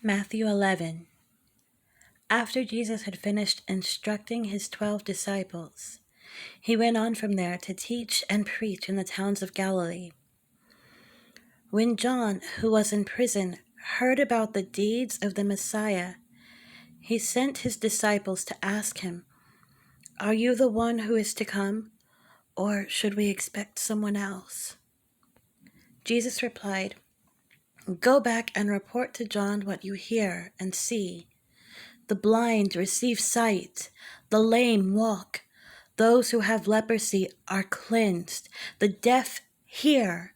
Matthew 11. After Jesus had finished instructing his 12 disciples, he went on from there to teach and preach in the towns of Galilee. When John, who was in prison, heard about the deeds of the Messiah, he sent his disciples to ask him, "Are you the one who is to come, or should we expect someone else?" Jesus replied, "Go back and report to John what you hear and see. The blind receive sight, the lame walk, those who have leprosy are cleansed, the deaf hear,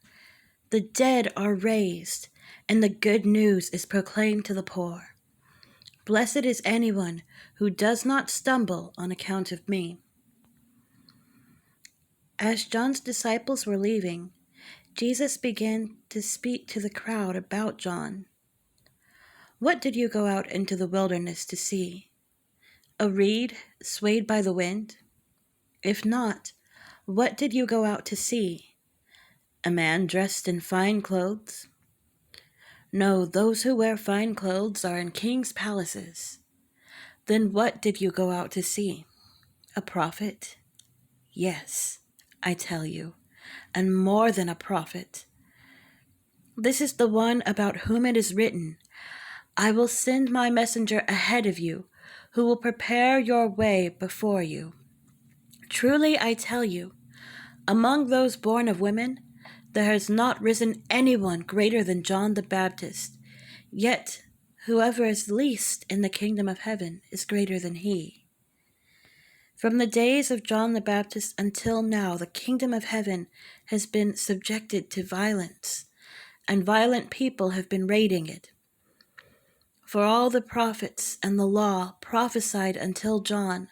the dead are raised, and the good news is proclaimed to the poor. Blessed is anyone who does not stumble on account of me." As John's disciples were leaving, Jesus began to speak to the crowd about John. "What did you go out into the wilderness to see? A reed swayed by the wind? If not, what did you go out to see? A man dressed in fine clothes? No, those who wear fine clothes are in kings' palaces. Then what did you go out to see? A prophet? Yes, I tell you, and more than a prophet. This is the one about whom it is written, 'I will send my messenger ahead of you, who will prepare your way before you.' Truly I tell you, among those born of women, there has not risen anyone greater than John the Baptist, yet whoever is least in the kingdom of heaven is greater than he. From the days of John the Baptist until now, the kingdom of heaven has been subjected to violence, and violent people have been raiding it. For all the prophets and the law prophesied until John.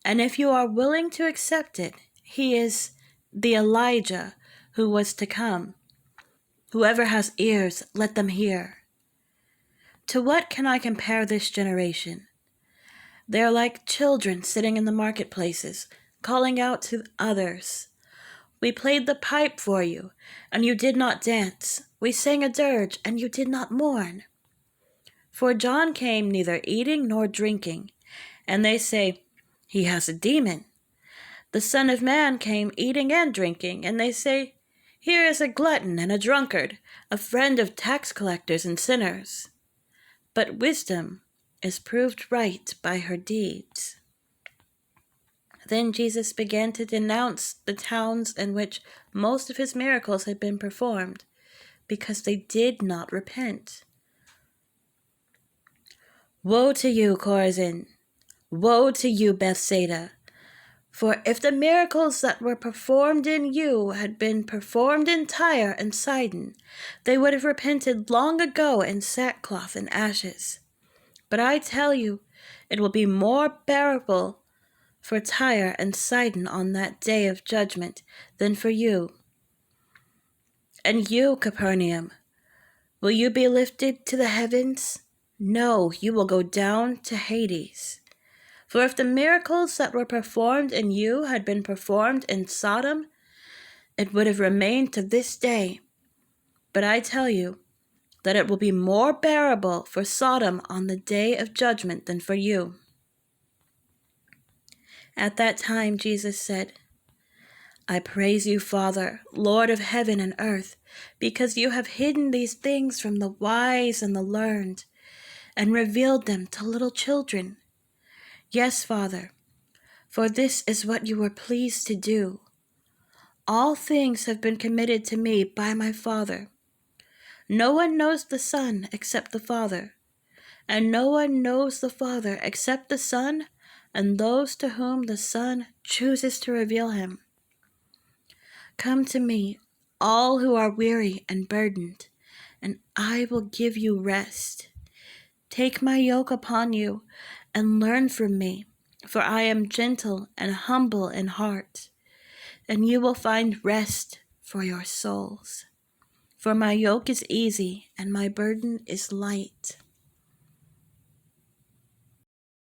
And if you are willing to accept it, he is the Elijah who was to come. Whoever has ears, let them hear. To what can I compare this generation? They are like children sitting in the marketplaces, calling out to others, 'We played the pipe for you, and you did not dance. We sang a dirge, and you did not mourn.' For John came neither eating nor drinking, and they say, 'He has a demon.' The Son of Man came eating and drinking, and they say, 'Here is a glutton and a drunkard, a friend of tax collectors and sinners.' But wisdom is proved right by her deeds." Then Jesus began to denounce the towns in which most of his miracles had been performed, because they did not repent. "Woe to you, Chorazin! Woe to you, Bethsaida! For if the miracles that were performed in you had been performed in Tyre and Sidon, they would have repented long ago in sackcloth and ashes. But I tell you, it will be more bearable for Tyre and Sidon on that day of judgment than for you. And you, Capernaum, will you be lifted to the heavens? No, you will go down to Hades. For if the miracles that were performed in you had been performed in Sodom, it would have remained to this day. But I tell you that it will be more bearable for Sodom on the day of judgment than for you." At that time Jesus said, "I praise you, Father, Lord of heaven and earth, because you have hidden these things from the wise and the learned, and revealed them to little children. Yes, Father, for this is what you were pleased to do. All things have been committed to me by my Father. No one knows the Son except the Father, and no one knows the Father except the Son and those to whom the Son chooses to reveal him. Come to me, all who are weary and burdened, and I will give you rest. Take my yoke upon you and learn from me, for I am gentle and humble in heart, and you will find rest for your souls. For my yoke is easy and my burden is light."